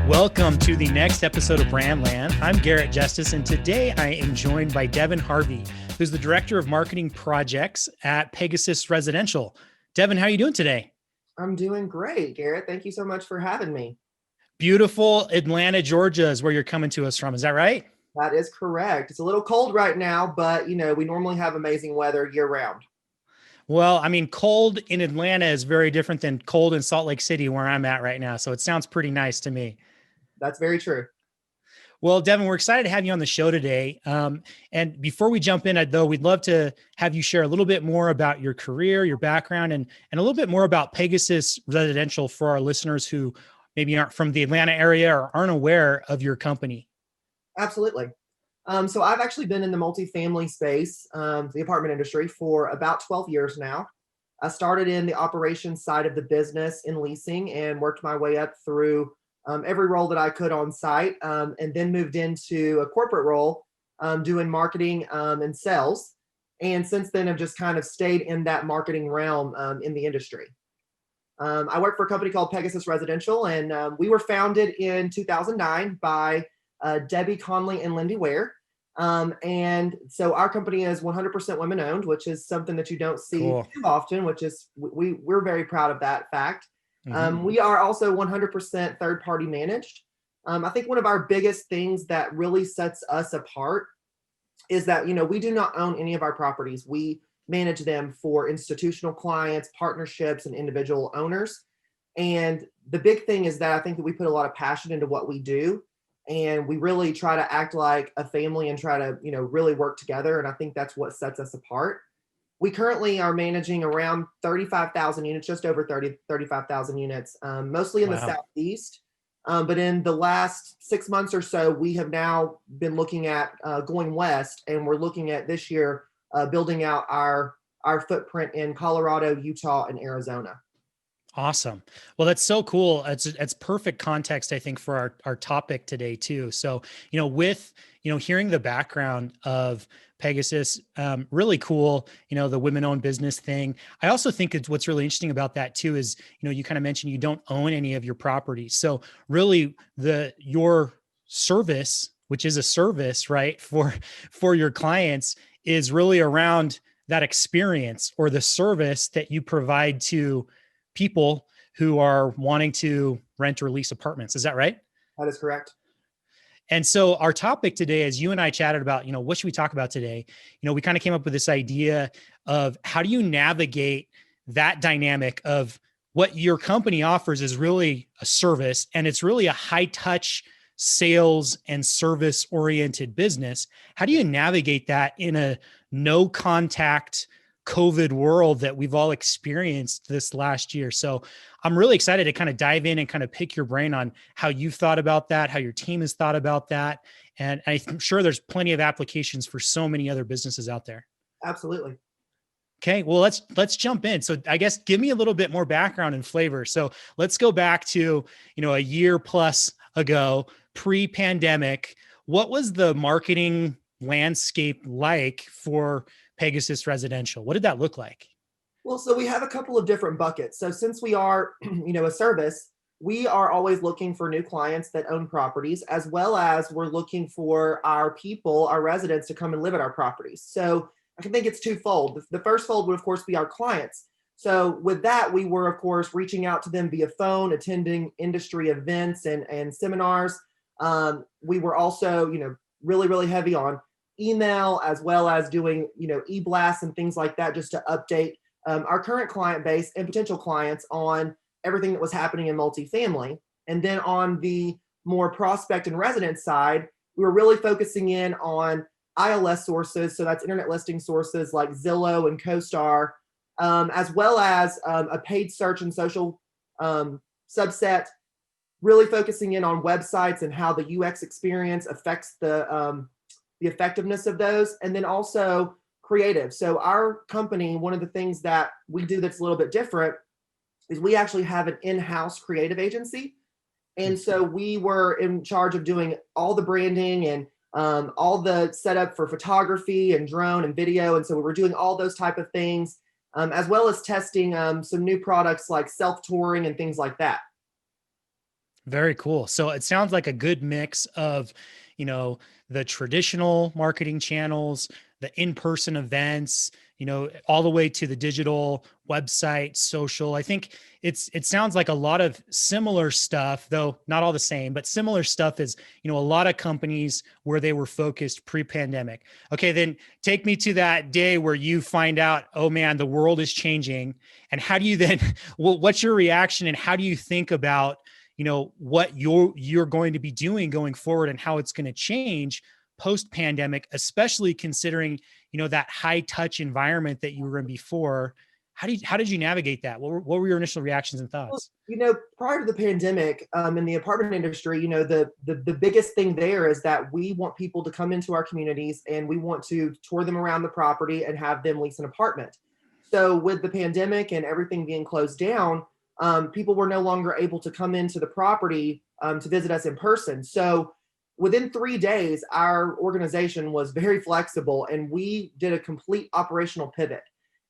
Welcome to the next episode of Brandland. I'm Garrett Justice, and today I am joined by Devin Harvey, who's the Director of Marketing Projects at Pegasus Residential. Devin, how are you doing today? I'm doing great, Garrett. Thank you so much for having me. Beautiful Atlanta, Georgia is where you're coming to us from. Is that right? That is correct. It's a little cold right now, but we normally have amazing weather year round. Well, I mean, cold in Atlanta is very different than cold in Salt Lake City, where I'm at right now. So it sounds pretty nice to me. That's very true. Well, Devin, we're excited to have you on the show today. And before we jump in, though, we'd love to have you share a little bit more about your career, your background, and a little bit more about Pegasus Residential for our listeners who maybe aren't from the Atlanta area or aren't aware of your company. Absolutely. So I've actually been in the multifamily space, the apartment industry, for about 12 years now. I started in the operations side of the business in leasing and worked my way up through every role that I could on site, and then moved into a corporate role doing marketing and sales. And since then, I've just kind of stayed in that marketing realm in the industry. I work for a company called Pegasus Residential, and we were founded in 2009 by Debbie Conley and Lindy Ware. And so our company is 100% women owned, which is something that you don't see Cool. too often, which is we're very proud of that fact. Mm-hmm. We are also 100% third party managed. I think one of our biggest things that really sets us apart is that, we do not own any of our properties. We manage them for institutional clients, partnerships, and individual owners. And the big thing is that I think that we put a lot of passion into what we do. And we really try to act like a family and try to, really work together. And I think that's what sets us apart. We currently are managing around 35,000 units, just over 35,000 units, mostly in the Wow. Southeast. But in the last 6 months or so, we have now been looking at going west, and we're looking at this year building out our footprint in Colorado, Utah, and Arizona. Awesome. Well, that's so cool. It's perfect context, I think, for our topic today too. So, with, hearing the background of Pegasus, really cool, the women-owned business thing. I also think it's what's really interesting about that too is, you kind of mentioned you don't own any of your properties. So really your service, which is a service, right, for your clients is really around that experience or the service that you provide to people who are wanting to rent or lease apartments. Is that right? That is correct. And so our topic today, as you and I chatted about, what should we talk about today? We kind of came up with this idea of how do you navigate that dynamic of what your company offers is really a service, and it's really a high touch sales and service oriented business. How do you navigate that in a no contact COVID world that we've all experienced this last year? So I'm really excited to kind of dive in and kind of pick your brain on how you've thought about that, how your team has thought about that. And I'm sure there's plenty of applications for so many other businesses out there. Absolutely. Okay, well, let's jump in. So I guess give me a little bit more background and flavor. So let's go back to, a year plus ago, pre-pandemic. What was the marketing landscape like for Pegasus Residential? What did that look like? Well, so we have a couple of different buckets. So since we are, a service, we are always looking for new clients that own properties, as well as we're looking for our people, our residents, to come and live at our properties. So I think it's twofold. The first fold would, of course, be our clients. So with that, we were, of course, reaching out to them via phone, attending industry events and seminars. We were also, really, really heavy on email, as well as doing, e-blasts and things like that, just to update our current client base and potential clients on everything that was happening in multifamily. And then on the more prospect and resident side, we were really focusing in on ILS sources. So that's internet listing sources like Zillow and CoStar, as well as a paid search and social subset, really focusing in on websites and how the UX experience affects the effectiveness of those. And then also creative. So our company, one of the things that we do that's a little bit different is we actually have an in-house creative agency. And so we were in charge of doing all the branding and all the setup for photography and drone and video. And so we were doing all those type of things, as well as testing some new products like self-touring and things like that. Very cool. So it sounds like a good mix of, you know, the traditional marketing channels, the in-person events, all the way to the digital website, social. I think it sounds like a lot of similar stuff, though not all the same, but similar stuff is, a lot of companies where they were focused pre-pandemic. Okay, then take me to that day where you find out, oh man, the world is changing. And how do you then, well, what's your reaction and how do you think about what you're going to be doing going forward and how it's going to change post pandemic, especially considering that high touch environment that you were in before. How did you navigate that? What were your initial reactions and Well, thoughts? prior to the pandemic, in the apartment industry, the biggest thing there is that we want people to come into our communities and we want to tour them around the property and have them lease an apartment. So with the pandemic and everything being closed down, people were no longer able to come into the property to visit us in person. So within 3 days, our organization was very flexible and we did a complete operational pivot.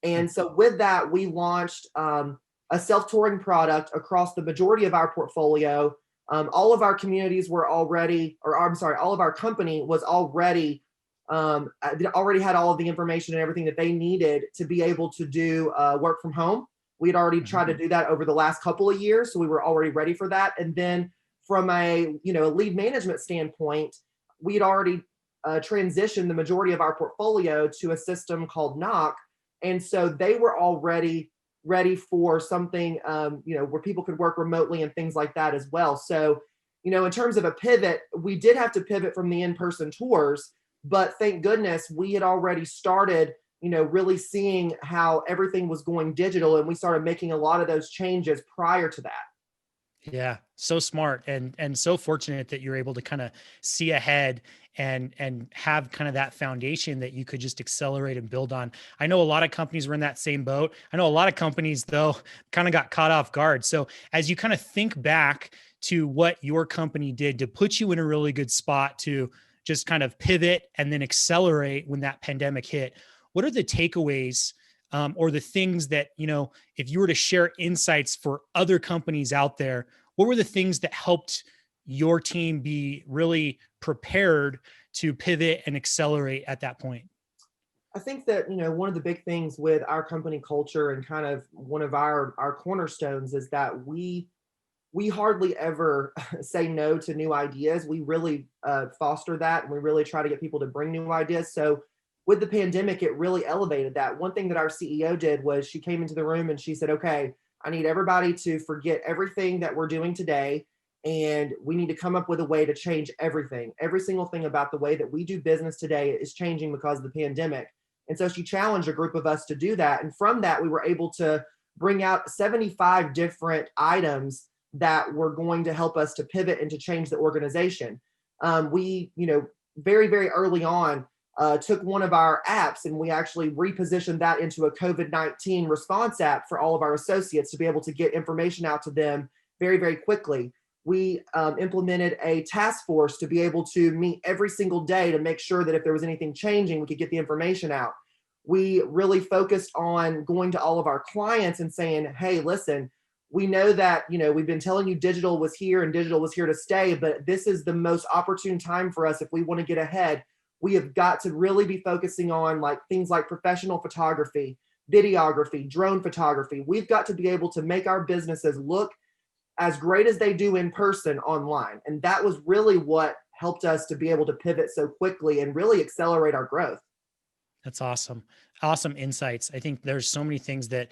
And so with that, we launched a self-touring product across the majority of our portfolio. All of our communities were already, or I'm sorry, all of our company was already already had all of the information and everything that they needed to be able to do work from home. We had already tried to do that over the last couple of years, so we were already ready for that. And then from a a lead management standpoint, we had already transitioned the majority of our portfolio to a system called Knock, and so they were already ready for something where people could work remotely and things like that as well. So in terms of a pivot, we did have to pivot from the in-person tours, but thank goodness we had already started really seeing how everything was going digital, and we started making a lot of those changes prior to that. Yeah, so smart and so fortunate that you're able to kind of see ahead and have kind of that foundation that you could just accelerate and build on. I know a lot of companies were in that same boat. I know a lot of companies though kind of got caught off guard. So as you kind of think back to what your company did to put you in a really good spot to just kind of pivot and then accelerate when that pandemic hit, what are the takeaways or the things that, if you were to share insights for other companies out there, what were the things that helped your team be really prepared to pivot and accelerate at that point? I think that one of the big things with our company culture and kind of one of our cornerstones is that we hardly ever say no to new ideas. We really foster that, and we really try to get people to bring new ideas. So with the pandemic, it really elevated that. One thing that our CEO did was she came into the room and she said, okay, I need everybody to forget everything that we're doing today. And we need to come up with a way to change everything. Every single thing about the way that we do business today is changing because of the pandemic. And so she challenged a group of us to do that. And from that, we were able to bring out 75 different items that were going to help us to pivot and to change the organization. We, very, very early on, took one of our apps and we actually repositioned that into a COVID-19 response app for all of our associates to be able to get information out to them very, very quickly. We implemented a task force to be able to meet every single day to make sure that if there was anything changing, we could get the information out. We really focused on going to all of our clients and saying, hey, listen, we know that we've been telling you digital was here and digital was here to stay, but this is the most opportune time for us if we want to get ahead. We have got to really be focusing on things like professional photography, videography, drone photography. We've got to be able to make our businesses look as great as they do in person online. And that was really what helped us to be able to pivot so quickly and really accelerate our growth. That's awesome. Awesome insights. I think there's so many things that,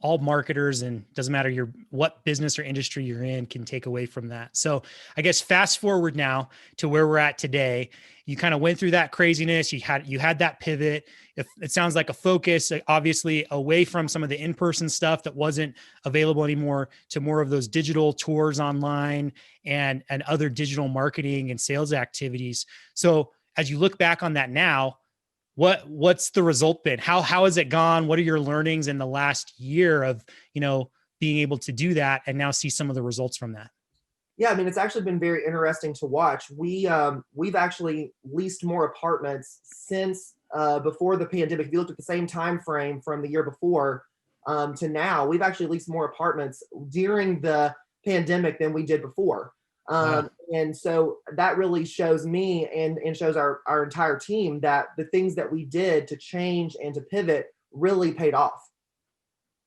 all marketers, and doesn't matter what business or industry you're in, can take away from that. So I guess fast forward now to where we're at today. You kind of went through that craziness. You had that pivot. It sounds like a focus, obviously, away from some of the in-person stuff that wasn't available anymore to more of those digital tours online and other digital marketing and sales activities. So as you look back on that now, what's the result been? How has it gone? What are your learnings in the last year of, being able to do that and now see some of the results from that? Yeah, I mean, it's actually been very interesting to watch. We've actually leased more apartments since before the pandemic. If you look at the same time frame from the year before to now, we've actually leased more apartments during the pandemic than we did before. Wow. And so that really shows me and shows our entire team that the things that we did to change and to pivot really paid off.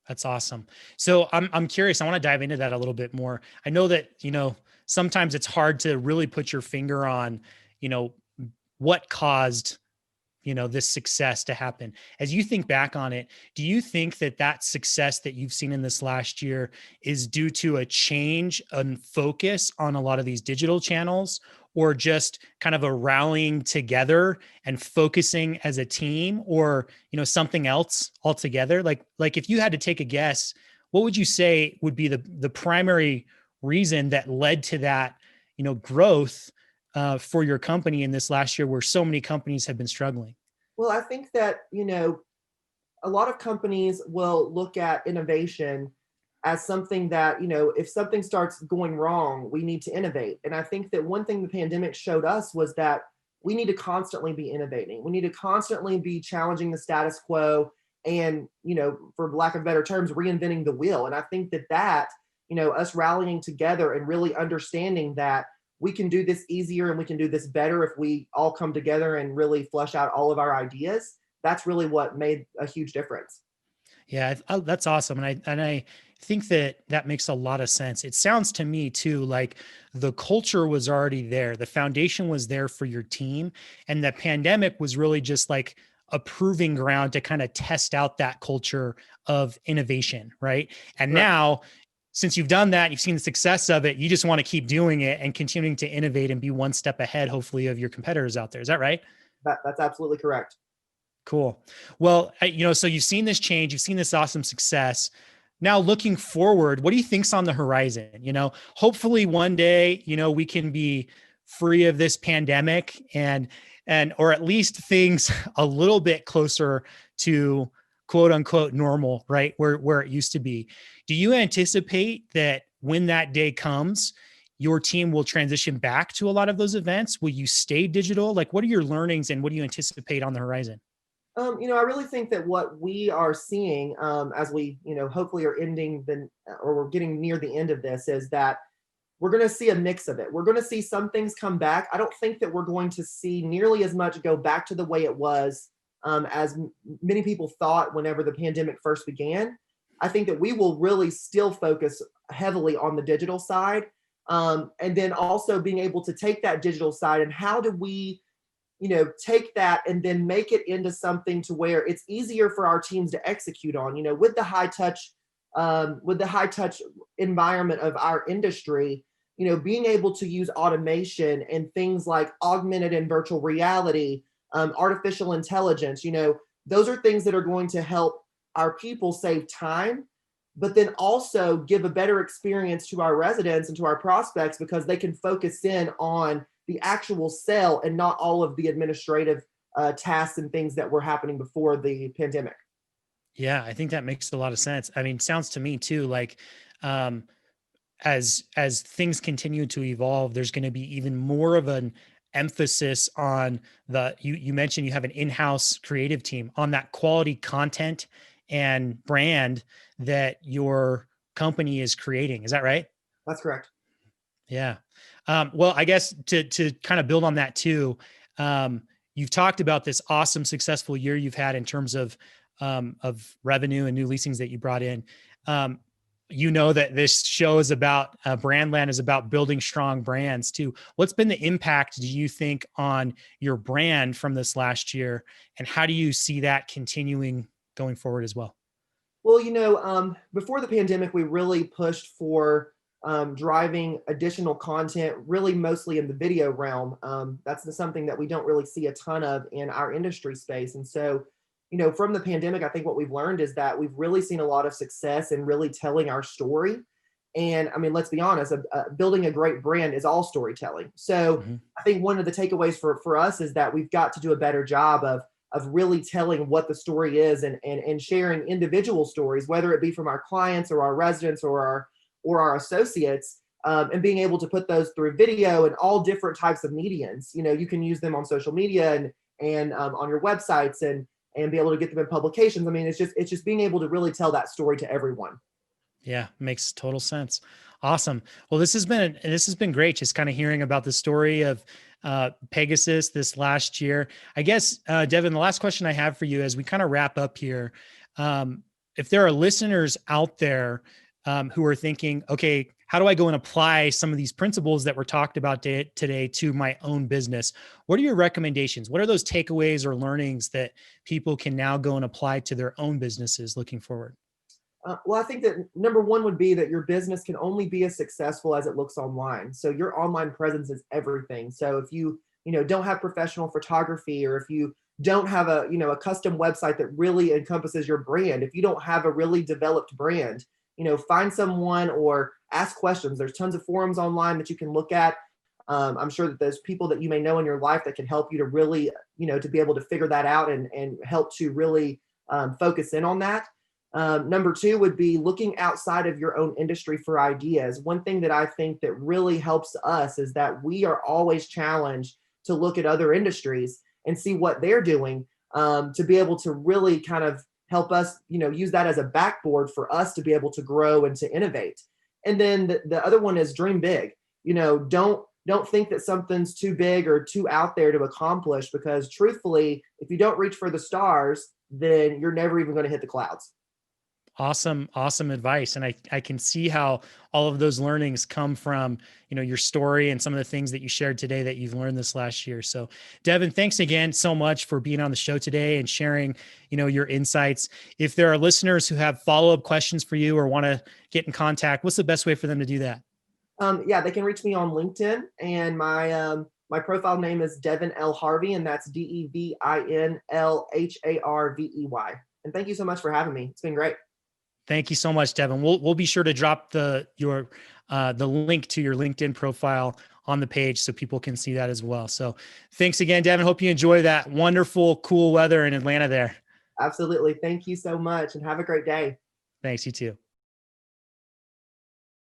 That's awesome. So I'm curious. I want to dive into that a little bit more. I know that, sometimes it's hard to really put your finger on, you know, what caused, this success to happen. As you think back on it, do you think that that success that you've seen in this last year is due to a change and focus on a lot of these digital channels, or just kind of a rallying together and focusing as a team, or, something else altogether? Like if you had to take a guess, what would you say would be the primary reason that led to that, growth for your company in this last year, where so many companies have been struggling? Well, I think that, a lot of companies will look at innovation as something that, if something starts going wrong, we need to innovate. And I think that one thing the pandemic showed us was that we need to constantly be innovating. We need to constantly be challenging the status quo and, for lack of better terms, reinventing the wheel. And I think that, us rallying together and really understanding that we can do this easier and we can do this better if we all come together and really flesh out all of our ideas. That's really what made a huge difference. Yeah, that's awesome, and I think that that makes a lot of sense. It sounds to me too like the culture was already there, the foundation was there for your team, and the pandemic was really just like a proving ground to kind of test out that culture of innovation, right? And Correct. now, since you've done that, you've seen the success of it, you just want to keep doing it and continuing to innovate and be one step ahead, hopefully, of your competitors out there. Is that right? That's absolutely correct. Cool. Well, so you've seen this change, you've seen this awesome success. Now, looking forward, what do you think's on the horizon? Hopefully one day, we can be free of this pandemic, and or at least things a little bit closer to quote unquote normal, right? Where it used to be. Do you anticipate that when that day comes, your team will transition back to a lot of those events? Will you stay digital? Like, what are your learnings and what do you anticipate on the horizon? I really think that what we are seeing as we, hopefully are ending or we're getting near the end of this is that we're going to see a mix of it. We're going to see some things come back. I don't think that we're going to see nearly as much go back to the way it was as many people thought whenever the pandemic first began. I think that we will really still focus heavily on the digital side. And then also being able to take that digital side and how do we take that and then make it into something to where it's easier for our teams to execute on, with the high touch environment of our industry, being able to use automation and things like augmented and virtual reality, artificial intelligence, those are things that are going to help our people save time, but then also give a better experience to our residents and to our prospects because they can focus in on the actual sale and not all of the administrative tasks and things that were happening before the pandemic. Yeah, I think that makes a lot of sense. I mean, sounds to me too like um, as things continue to evolve, there's going to be even more of an emphasis on you mentioned you have an in-house creative team on that quality content and brand that your company is creating. Is that right? That's correct. Yeah. Well, I guess to kind of build on that too, you've talked about this awesome, successful year you've had in terms of revenue and new leasings that you brought in. That this show is about Brandland is about building strong brands too. What's been the impact, do you think, on your brand from this last year, and how do you see that continuing going forward as well? Well, before the pandemic, we really pushed for driving additional content, really mostly in the video realm. That's something that we don't really see a ton of in our industry space. And so, from the pandemic, I think what we've learned is that we've really seen a lot of success in really telling our story. And I mean, let's be honest, building a great brand is all storytelling. So Mm-hmm. I think one of the takeaways for us is that we've got to do a better job of really telling what the story is and sharing individual stories, whether it be from our clients or our residents or our associates, and being able to put those through video and all different types of mediums. You can use them on social media and on your websites and be able to get them in publications. I mean, it's just being able to really tell that story to everyone. Yeah, makes total sense. Awesome. Well, this has been great. Just kind of hearing about the story of Pegasus this last year. I guess, Devin, the last question I have for you as we kind of wrap up here, if there are listeners out there who are thinking, okay, how do I go and apply some of these principles that were talked about today to my own business? What are your recommendations? What are those takeaways or learnings that people can now go and apply to their own businesses looking forward? Well, I think that number one would be that your business can only be as successful as it looks online. So your online presence is everything. So if you don't have professional photography, or if you don't have a custom website that really encompasses your brand, if you don't have a really developed brand, find someone or ask questions. There's tons of forums online that you can look at. I'm sure that there's people that you may know in your life that can help you to really, to be able to figure that out and help to really focus in on that. Number two would be looking outside of your own industry for ideas. One thing that I think that really helps us is that we are always challenged to look at other industries and see what they're doing, to be able to really kind of help us, use that as a backboard for us to be able to grow and to innovate. And then the other one is dream big. Don't think that something's too big or too out there to accomplish, because truthfully, if you don't reach for the stars, then you're never even going to hit the clouds. Awesome. Awesome advice. And I can see how all of those learnings come from, your story and some of the things that you shared today that you've learned this last year. So Devin, thanks again so much for being on the show today and sharing, your insights. If there are listeners who have follow-up questions for you or want to get in contact, what's the best way for them to do that? Yeah, they can reach me on LinkedIn, and my profile name is Devin L. Harvey, and that's DevinLHarvey. And thank you so much for having me. It's been great. Thank you so much, Devin. We'll be sure to drop the link to your LinkedIn profile on the page so people can see that as well. So thanks again, Devin. Hope you enjoy that wonderful, cool weather in Atlanta there. Absolutely. Thank you so much, and have a great day. Thanks, you too.